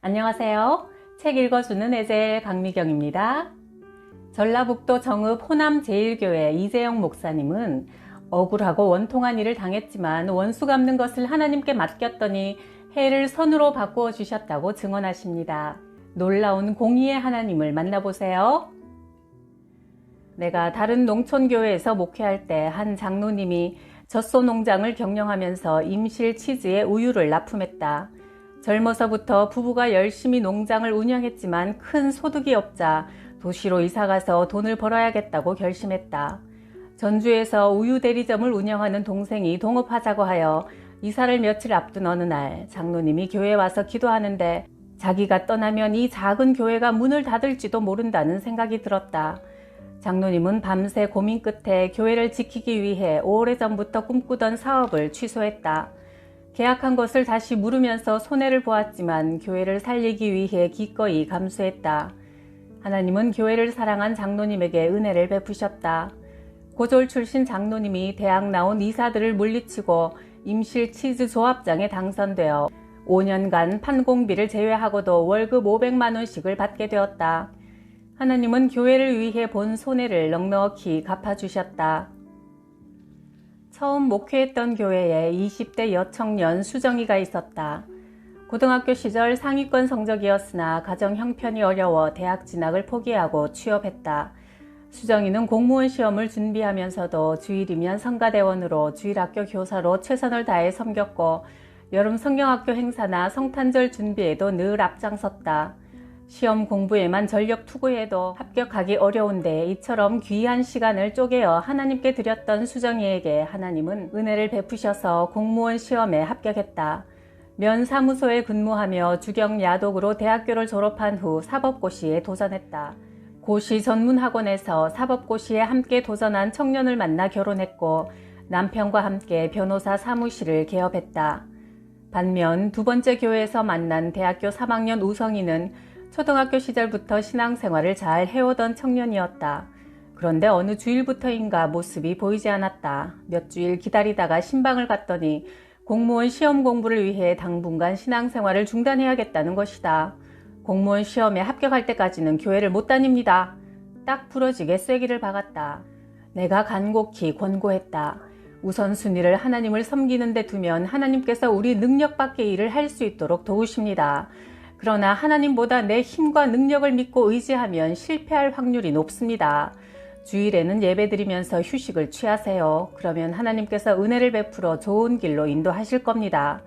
안녕하세요. 책 읽어주는 애제 강미경입니다. 전라북도 정읍 호남제일교회 이재영 목사님은 억울하고 원통한 일을 당했지만 원수 갚는 것을 하나님께 맡겼더니 해를 선으로 바꾸어 주셨다고 증언하십니다. 놀라운 공의의 하나님을 만나보세요. 내가 다른 농촌교회에서 목회할 때 한 장로님이 젖소 농장을 경영하면서 임실 치즈에 우유를 납품했다. 젊어서부터 부부가 열심히 농장을 운영했지만 큰 소득이 없자 도시로 이사가서 돈을 벌어야겠다고 결심했다. 전주에서 우유 대리점을 운영하는 동생이 동업하자고 하여 이사를 며칠 앞둔 어느 날 장로님이 교회에 와서 기도하는데 자기가 떠나면 이 작은 교회가 문을 닫을지도 모른다는 생각이 들었다. 장로님은 밤새 고민 끝에 교회를 지키기 위해 오래전부터 꿈꾸던 사업을 취소했다. 계약한 것을 다시 물으면서 손해를 보았지만 교회를 살리기 위해 기꺼이 감수했다. 하나님은 교회를 사랑한 장로님에게 은혜를 베푸셨다. 고졸 출신 장로님이 대학 나온 이사들을 물리치고 임실 치즈 조합장에 당선되어 5년간 판공비를 제외하고도 월급 500만 원씩을 받게 되었다. 하나님은 교회를 위해 본 손해를 넉넉히 갚아주셨다. 처음 목회했던 교회에 20대 여청년 수정이가 있었다. 고등학교 시절 상위권 성적이었으나 가정 형편이 어려워 대학 진학을 포기하고 취업했다. 수정이는 공무원 시험을 준비하면서도 주일이면 성가대원으로 주일학교 교사로 최선을 다해 섬겼고 여름 성경학교 행사나 성탄절 준비에도 늘 앞장섰다. 시험 공부에만 전력 투구해도 합격하기 어려운데 이처럼 귀한 시간을 쪼개어 하나님께 드렸던 수정이에게 하나님은 은혜를 베푸셔서 공무원 시험에 합격했다. 면사무소에 근무하며 주경 야독으로 대학교를 졸업한 후 사법고시에 도전했다. 고시 전문학원에서 사법고시에 함께 도전한 청년을 만나 결혼했고 남편과 함께 변호사 사무실을 개업했다. 반면 두 번째 교회에서 만난 대학교 3학년 우성이는 초등학교 시절부터 신앙생활을 잘 해오던 청년이었다. 그런데 어느 주일부터인가 모습이 보이지 않았다. 몇 주일 기다리다가 신방을 갔더니 공무원 시험 공부를 위해 당분간 신앙생활을 중단해야겠다는 것이다. 공무원 시험에 합격할 때까지는 교회를 못 다닙니다. 딱 부러지게 쐐기를 박았다. 내가 간곡히 권고했다. 우선순위를 하나님을 섬기는 데 두면 하나님께서 우리 능력 밖의 일을 할 수 있도록 도우십니다. 그러나 하나님보다 내 힘과 능력을 믿고 의지하면 실패할 확률이 높습니다. 주일에는 예배드리면서 휴식을 취하세요. 그러면 하나님께서 은혜를 베풀어 좋은 길로 인도하실 겁니다.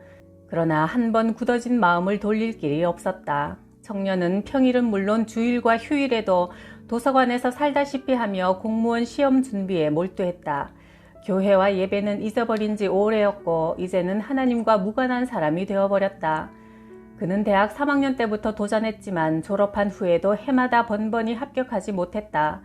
그러나 한 번 굳어진 마음을 돌릴 길이 없었다. 청년은 평일은 물론 주일과 휴일에도 도서관에서 살다시피 하며 공무원 시험 준비에 몰두했다. 교회와 예배는 잊어버린 지 오래였고 이제는 하나님과 무관한 사람이 되어버렸다. 그는 대학 3학년 때부터 도전했지만 졸업한 후에도 해마다 번번이 합격하지 못했다.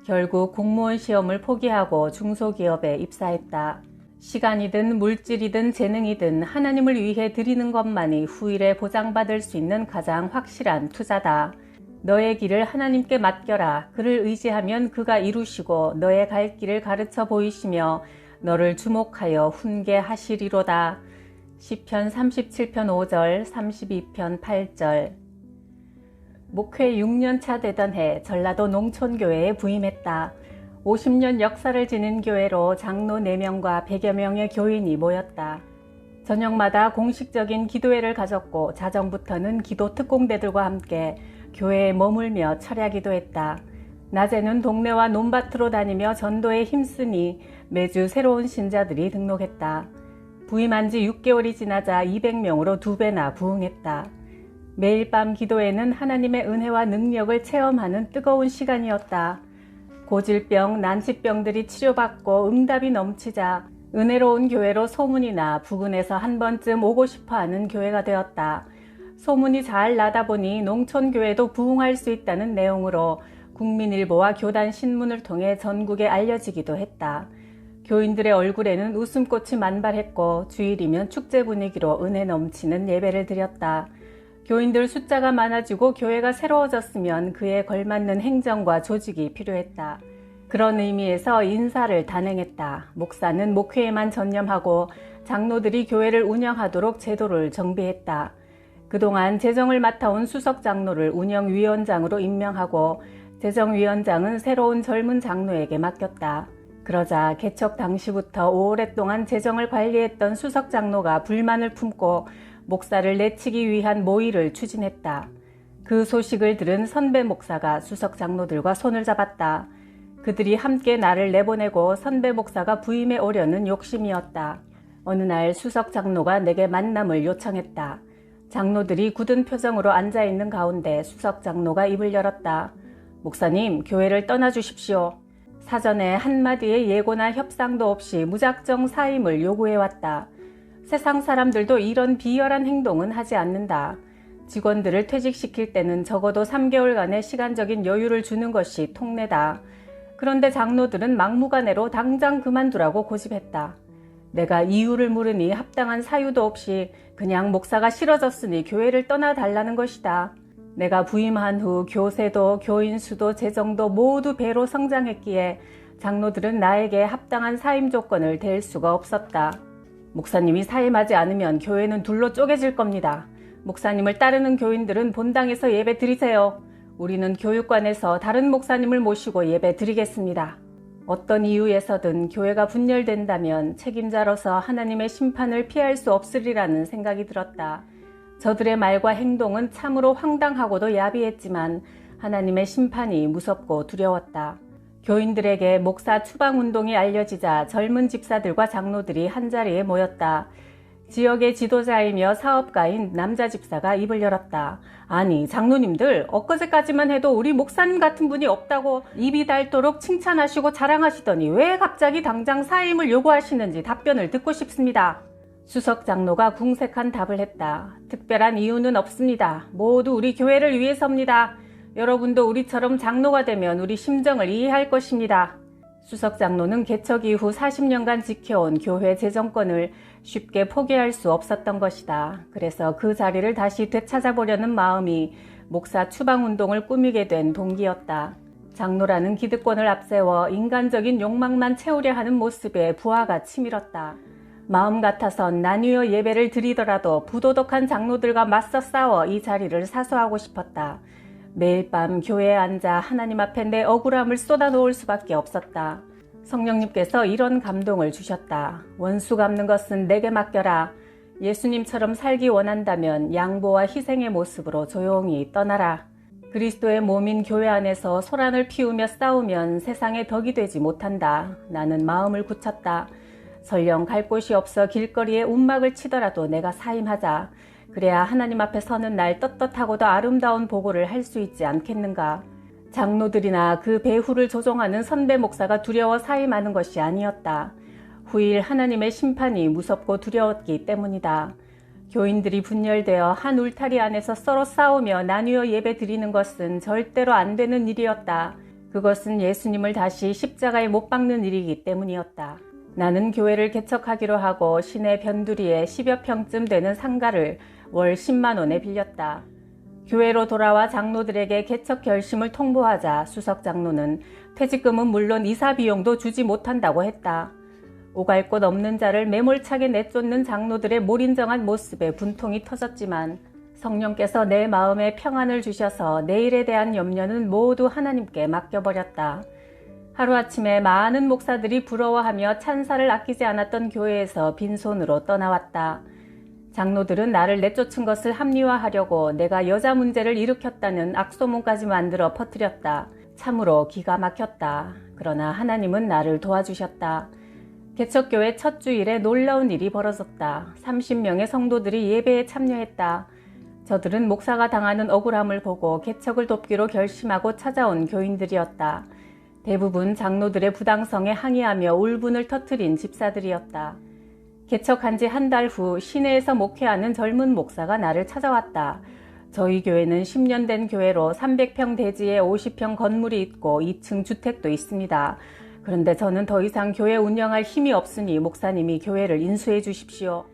결국 공무원 시험을 포기하고 중소기업에 입사했다. 시간이든 물질이든 재능이든 하나님을 위해 드리는 것만이 후일에 보장받을 수 있는 가장 확실한 투자다. 너의 길을 하나님께 맡겨라. 그를 의지하면 그가 이루시고 너의 갈 길을 가르쳐 보이시며 너를 주목하여 훈계하시리로다. 시편 37편 5절, 32편 8절. 목회 6년차 되던 해 전라도 농촌교회에 부임했다. 50년 역사를 지닌 교회로 장로 4명과 100여 명의 교인이 모였다. 저녁마다 공식적인 기도회를 가졌고 자정부터는 기도 특공대들과 함께 교회에 머물며 철야기도 했다. 낮에는 동네와 논밭으로 다니며 전도에 힘쓰니 매주 새로운 신자들이 등록했다. 부임한 지 6개월이 지나자 200명으로 2배나 부흥했다. 매일 밤 기도회는 하나님의 은혜와 능력을 체험하는 뜨거운 시간이었다. 고질병, 난치병들이 치료받고 응답이 넘치자 은혜로운 교회로 소문이 나 부근에서 한 번쯤 오고 싶어하는 교회가 되었다. 소문이 잘 나다 보니 농촌교회도 부흥할 수 있다는 내용으로 국민일보와 교단 신문을 통해 전국에 알려지기도 했다. 교인들의 얼굴에는 웃음꽃이 만발했고 주일이면 축제 분위기로 은혜 넘치는 예배를 드렸다. 교인들 숫자가 많아지고 교회가 새로워졌으면 그에 걸맞는 행정과 조직이 필요했다. 그런 의미에서 인사를 단행했다. 목사는 목회에만 전념하고 장로들이 교회를 운영하도록 제도를 정비했다. 그동안 재정을 맡아온 수석 장로를 운영위원장으로 임명하고 재정위원장은 새로운 젊은 장로에게 맡겼다. 그러자 개척 당시부터 오랫동안 재정을 관리했던 수석 장로가 불만을 품고 목사를 내치기 위한 모의를 추진했다. 그 소식을 들은 선배 목사가 수석 장로들과 손을 잡았다. 그들이 함께 나를 내보내고 선배 목사가 부임해 오려는 욕심이었다. 어느 날 수석 장로가 내게 만남을 요청했다. 장로들이 굳은 표정으로 앉아있는 가운데 수석 장로가 입을 열었다. 목사님, 교회를 떠나주십시오. 사전에 한마디의 예고나 협상도 없이 무작정 사임을 요구해왔다. 세상 사람들도 이런 비열한 행동은 하지 않는다. 직원들을 퇴직시킬 때는 적어도 3개월간의 시간적인 여유를 주는 것이 통례다. 그런데 장로들은 막무가내로 당장 그만두라고 고집했다. 내가 이유를 물으니 합당한 사유도 없이 그냥 목사가 싫어졌으니 교회를 떠나달라는 것이다. 내가 부임한 후 교세도 교인 수도 재정도 모두 배로 성장했기에 장로들은 나에게 합당한 사임 조건을 댈 수가 없었다. 목사님이 사임하지 않으면 교회는 둘로 쪼개질 겁니다. 목사님을 따르는 교인들은 본당에서 예배 드리세요. 우리는 교육관에서 다른 목사님을 모시고 예배 드리겠습니다. 어떤 이유에서든 교회가 분열된다면 책임자로서 하나님의 심판을 피할 수 없으리라는 생각이 들었다. 저들의 말과 행동은 참으로 황당하고도 야비했지만 하나님의 심판이 무섭고 두려웠다. 교인들에게 목사 추방운동이 알려지자 젊은 집사들과 장로들이 한자리에 모였다. 지역의 지도자이며 사업가인 남자 집사가 입을 열었다. 아니, 장로님들, 엊그제까지만 해도 우리 목사님 같은 분이 없다고 입이 닳도록 칭찬하시고 자랑하시더니 왜 갑자기 당장 사임을 요구하시는지 답변을 듣고 싶습니다. 수석 장로가 궁색한 답을 했다. 특별한 이유는 없습니다. 모두 우리 교회를 위해서입니다. 여러분도 우리처럼 장로가 되면 우리 심정을 이해할 것입니다. 수석 장로는 개척 이후 40년간 지켜온 교회 재정권을 쉽게 포기할 수 없었던 것이다. 그래서 그 자리를 다시 되찾아보려는 마음이 목사 추방운동을 꾸미게 된 동기였다. 장로라는 기득권을 앞세워 인간적인 욕망만 채우려 하는 모습에 부하가 치밀었다. 마음 같아선 나뉘어 예배를 드리더라도 부도덕한 장로들과 맞서 싸워 이 자리를 사수하고 싶었다. 매일 밤 교회에 앉아 하나님 앞에 내 억울함을 쏟아놓을 수밖에 없었다. 성령님께서 이런 감동을 주셨다. 원수 갚는 것은 내게 맡겨라. 예수님처럼 살기 원한다면 양보와 희생의 모습으로 조용히 떠나라. 그리스도의 몸인 교회 안에서 소란을 피우며 싸우면 세상에 덕이 되지 못한다. 나는 마음을 굳혔다. 설령 갈 곳이 없어 길거리에 움막을 치더라도 내가 사임하자. 그래야 하나님 앞에 서는 날 떳떳하고도 아름다운 보고를 할 수 있지 않겠는가. 장로들이나 그 배후를 조종하는 선배 목사가 두려워 사임하는 것이 아니었다. 후일 하나님의 심판이 무섭고 두려웠기 때문이다. 교인들이 분열되어 한 울타리 안에서 서로 싸우며 나뉘어 예배 드리는 것은 절대로 안 되는 일이었다. 그것은 예수님을 다시 십자가에 못 박는 일이기 때문이었다. 나는 교회를 개척하기로 하고 시내 변두리에 10여 평쯤 되는 상가를 월 10만 원에 빌렸다. 교회로 돌아와 장로들에게 개척 결심을 통보하자 수석 장로는 퇴직금은 물론 이사 비용도 주지 못한다고 했다. 오갈 곳 없는 자를 매몰차게 내쫓는 장로들의 몰인정한 모습에 분통이 터졌지만 성령께서 내 마음에 평안을 주셔서 내일에 대한 염려는 모두 하나님께 맡겨버렸다. 하루아침에 많은 목사들이 부러워하며 찬사를 아끼지 않았던 교회에서 빈손으로 떠나왔다. 장로들은 나를 내쫓은 것을 합리화하려고 내가 여자 문제를 일으켰다는 악소문까지 만들어 퍼뜨렸다. 참으로 기가 막혔다. 그러나 하나님은 나를 도와주셨다. 개척교회 첫 주일에 놀라운 일이 벌어졌다. 30명의 성도들이 예배에 참여했다. 저들은 목사가 당하는 억울함을 보고 개척을 돕기로 결심하고 찾아온 교인들이었다. 대부분 장로들의 부당성에 항의하며 울분을 터뜨린 집사들이었다. 개척한 지 한 달 후 시내에서 목회하는 젊은 목사가 나를 찾아왔다. 저희 교회는 10년 된 교회로 300평 대지에 50평 건물이 있고 2층 주택도 있습니다. 그런데 저는 더 이상 교회 운영할 힘이 없으니 목사님이 교회를 인수해 주십시오.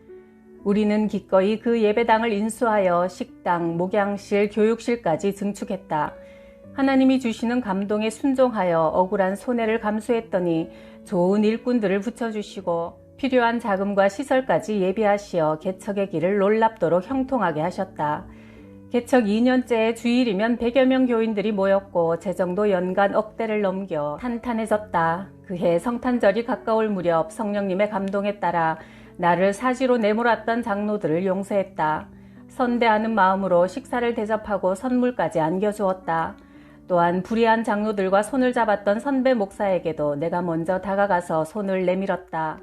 우리는 기꺼이 그 예배당을 인수하여 식당, 목양실, 교육실까지 증축했다. 하나님이 주시는 감동에 순종하여 억울한 손해를 감수했더니 좋은 일꾼들을 붙여주시고 필요한 자금과 시설까지 예비하시어 개척의 길을 놀랍도록 형통하게 하셨다. 개척 2년째의 주일이면 100여 명 교인들이 모였고 재정도 연간 억대를 넘겨 탄탄해졌다. 그해 성탄절이 가까울 무렵 성령님의 감동에 따라 나를 사지로 내몰았던 장로들을 용서했다. 선대하는 마음으로 식사를 대접하고 선물까지 안겨주었다. 또한 불의한 장로들과 손을 잡았던 선배 목사에게도 내가 먼저 다가가서 손을 내밀었다.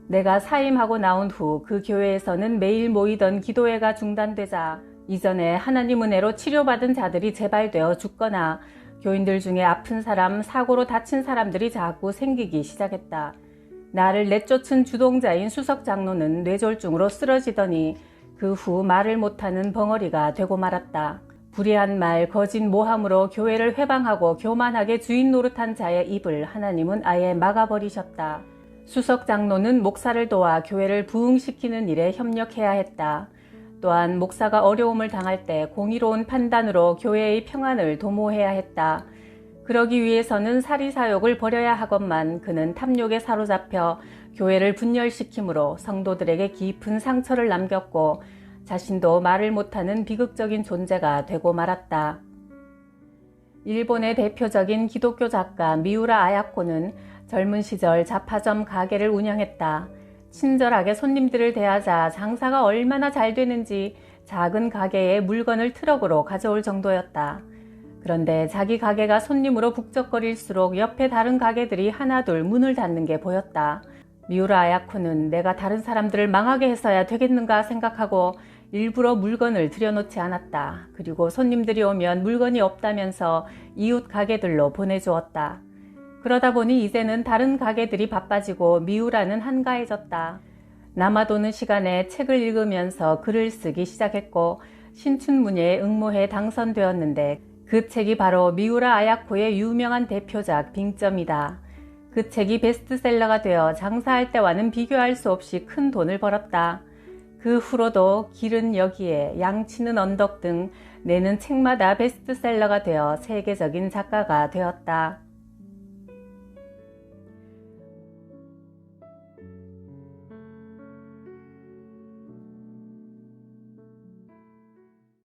내가 사임하고 나온 후 그 교회에서는 매일 모이던 기도회가 중단되자 이전에 하나님 은혜로 치료받은 자들이 재발되어 죽거나 교인들 중에 아픈 사람, 사고로 다친 사람들이 자꾸 생기기 시작했다. 나를 내쫓은 주동자인 수석 장로는 뇌졸중으로 쓰러지더니 그 후 말을 못하는 벙어리가 되고 말았다. 불의한 말, 거짓 모함으로 교회를 회방하고 교만하게 주인 노릇한 자의 입을 하나님은 아예 막아버리셨다. 수석 장로는 목사를 도와 교회를 부흥시키는 일에 협력해야 했다. 또한 목사가 어려움을 당할 때 공의로운 판단으로 교회의 평안을 도모해야 했다. 그러기 위해서는 사리사욕을 버려야 하건만 그는 탐욕에 사로잡혀 교회를 분열시키므로 성도들에게 깊은 상처를 남겼고 자신도 말을 못하는 비극적인 존재가 되고 말았다. 일본의 대표적인 기독교 작가 미우라 아야코는 젊은 시절 잡화점 가게를 운영했다. 친절하게 손님들을 대하자 장사가 얼마나 잘 되는지 작은 가게에 물건을 트럭으로 가져올 정도였다. 그런데 자기 가게가 손님으로 북적거릴수록 옆에 다른 가게들이 하나둘 문을 닫는 게 보였다. 미우라 아야코는 내가 다른 사람들을 망하게 해서야 되겠는가 생각하고 일부러 물건을 들여놓지 않았다. 그리고 손님들이 오면 물건이 없다면서 이웃 가게들로 보내주었다. 그러다 보니 이제는 다른 가게들이 바빠지고 미우라는 한가해졌다. 남아도는 시간에 책을 읽으면서 글을 쓰기 시작했고 신춘문예에 응모해 당선되었는데 그 책이 바로 미우라 아야코의 유명한 대표작 빙점이다. 그 책이 베스트셀러가 되어 장사할 때와는 비교할 수 없이 큰 돈을 벌었다. 그 후로도 길은 여기에, 양치는 언덕 등 내는 책마다 베스트셀러가 되어 세계적인 작가가 되었다.